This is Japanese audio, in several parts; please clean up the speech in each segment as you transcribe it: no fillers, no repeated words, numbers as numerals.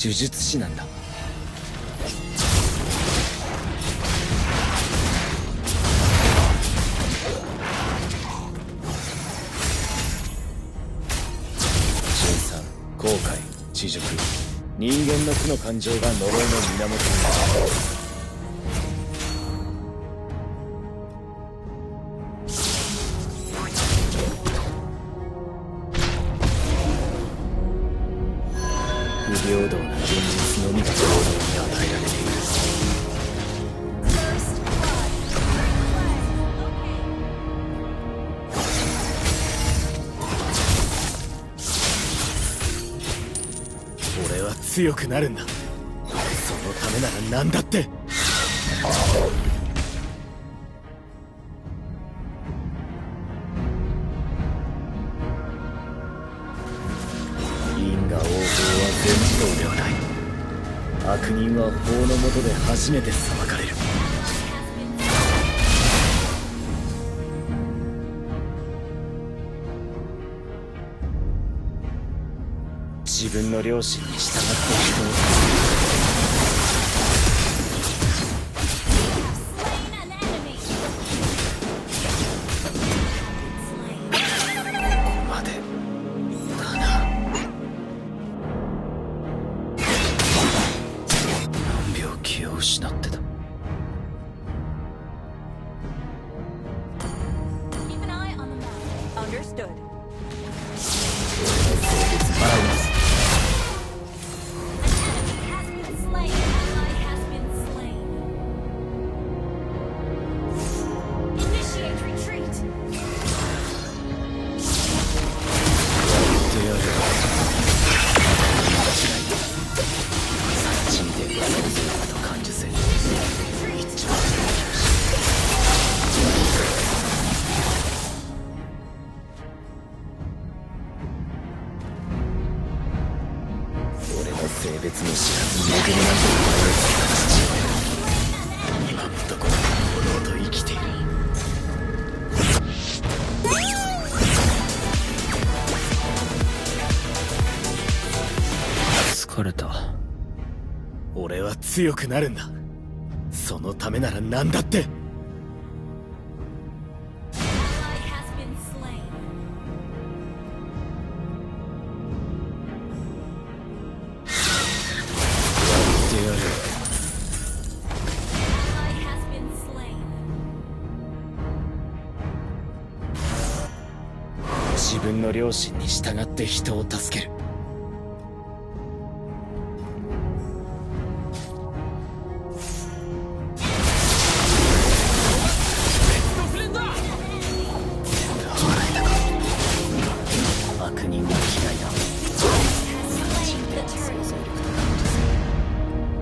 手術師なんだ。13、後悔、恥辱、人間の負の感情が呪いの源になる。不平等な現実のみが平等に与えられている。俺は強くなるんだ。そのためなら何だって。因果応報は全自動ではない。悪人は法の下で初めて裁かれる。自分の良心に従って人を失ってた。性別の知らずに恵みなんて生まれてきた父親、今のところ堂々と生きている。疲れた。俺は強くなるんだ。そのためなら何だって。自分の良心に従って人を助ける。悪人が嫌いだ。想像力と感受性、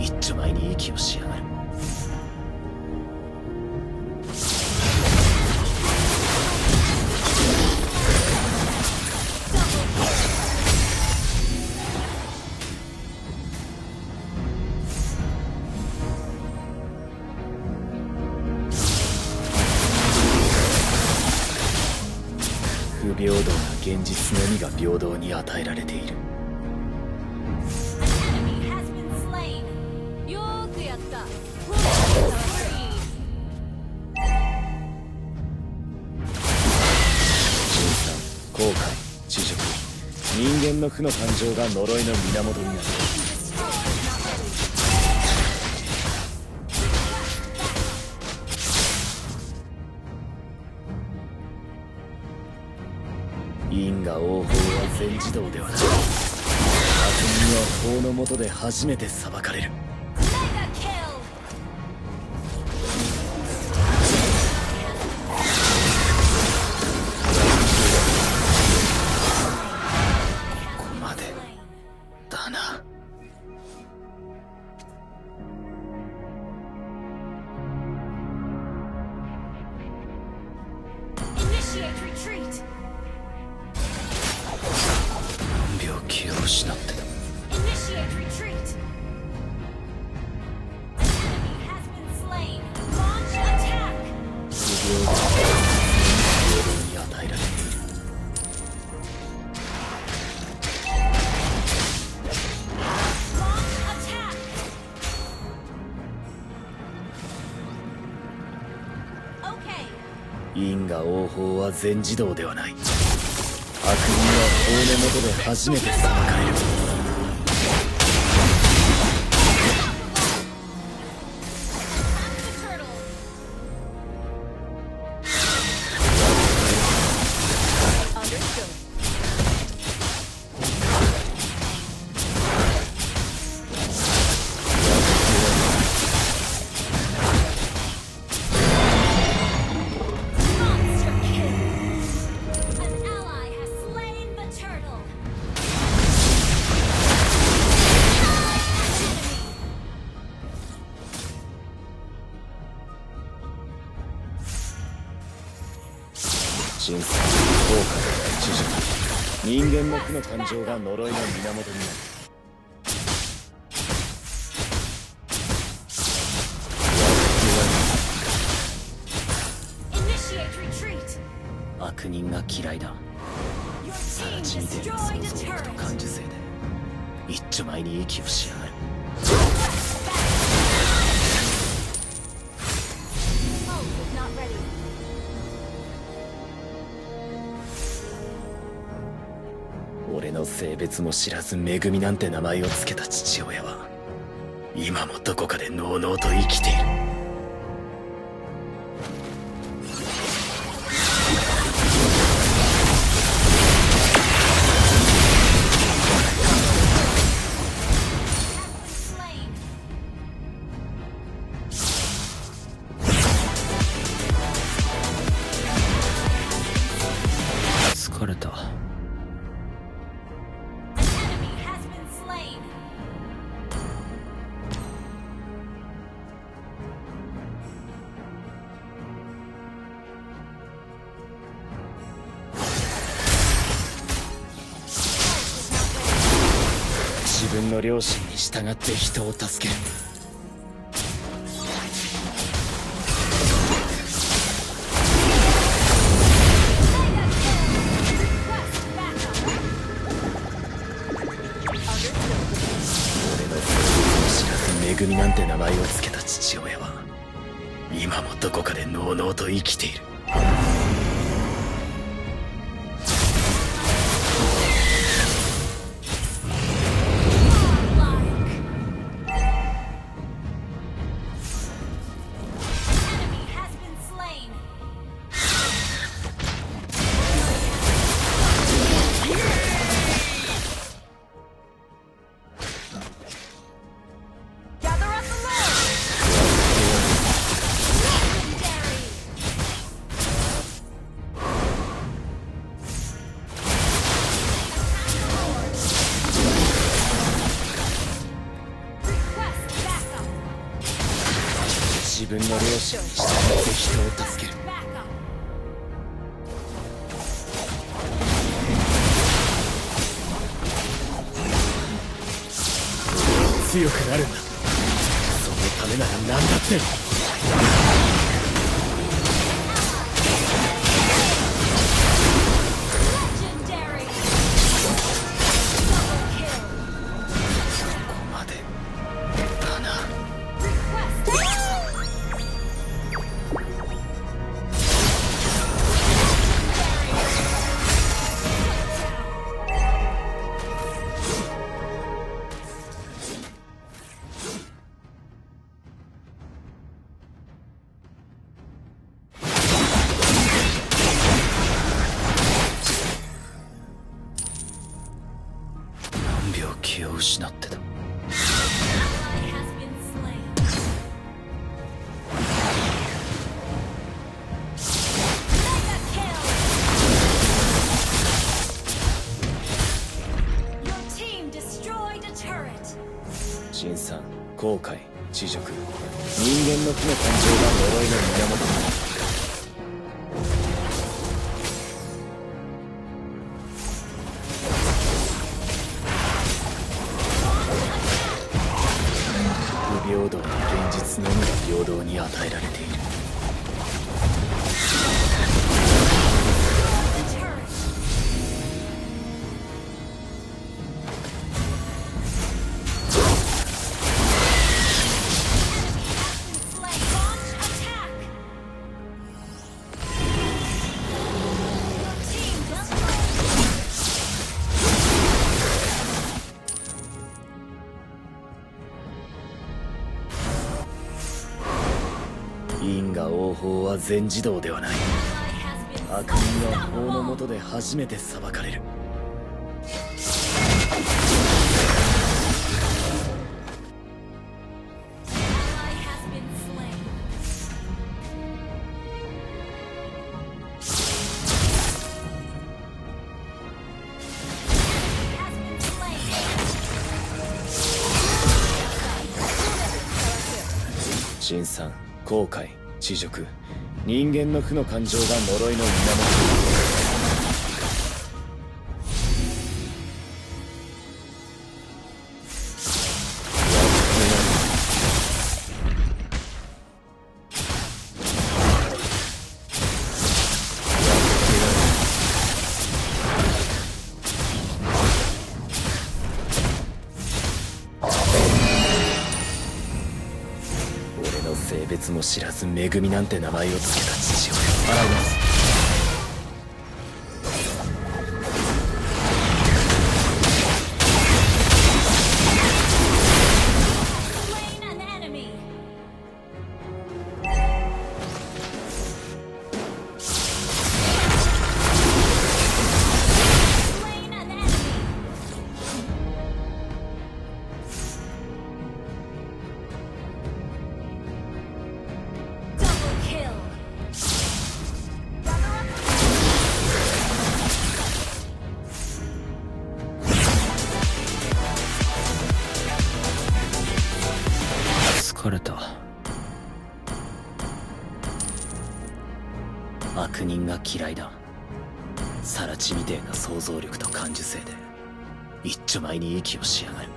一丁前に息をしやがる。不平等な現実のみが平等に与えられている。13、後悔、恥辱、人間の負の感情が呪いの源になる。因果応報は全自動ではない。悪人は法の下で初めて裁かれる。ここまでだな。気を失ってた。に与えられている。因果応報は全自動ではない。悪人は法の下で初めて裁かれる。神聖、後悔、知識、人間の負の感情が呪いの源になる。悪人が嫌いだ。更地に出る想像力と感受性で一丁前に息をしやがる。俺の性別も知らずめぐみなんて名前を付けた父親は今もどこかでのうのうと生きている。疲れた。自分の良心に従って人を助ける。俺の性別を知らずめぐみなんて名前を付けた父親は今もどこかでのうのうと生きている。自分の良心に従って人を助ける。強くなるんだ。そのためなら何だって。気を失ってた。神さん、後悔、知辱、人間の負の感情が呪いの源になる。不平等な現実のみが平等に与えられている。因果応報は全自動ではない。悪人は法の下で初めて裁かれる。辛酸、後悔、恥辱、人間の負の感情が呪いの源。性別も知らず恵みなんて名前を付けた父親。洗います。疲れた。悪人が嫌いだ。サラチみてえな想像力と感受性で一丁前に息をしやがる。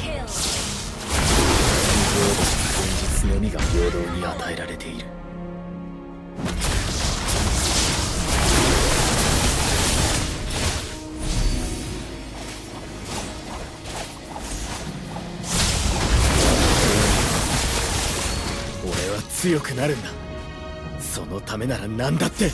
現実のみが平等に与えられている。強くなるんだ。そのためなら何だって。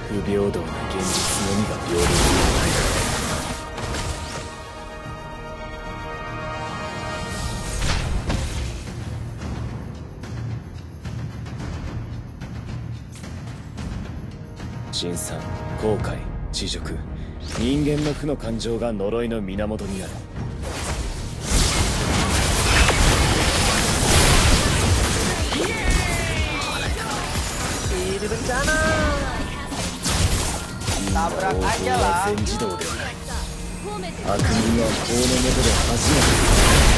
不平等な現実のみが平等に与えられる。辛酸、後悔、恥辱、人間の負の感情が呪いの源になる。Tabrak aja lah. 全自動ではない。悪人は法の下で初めて。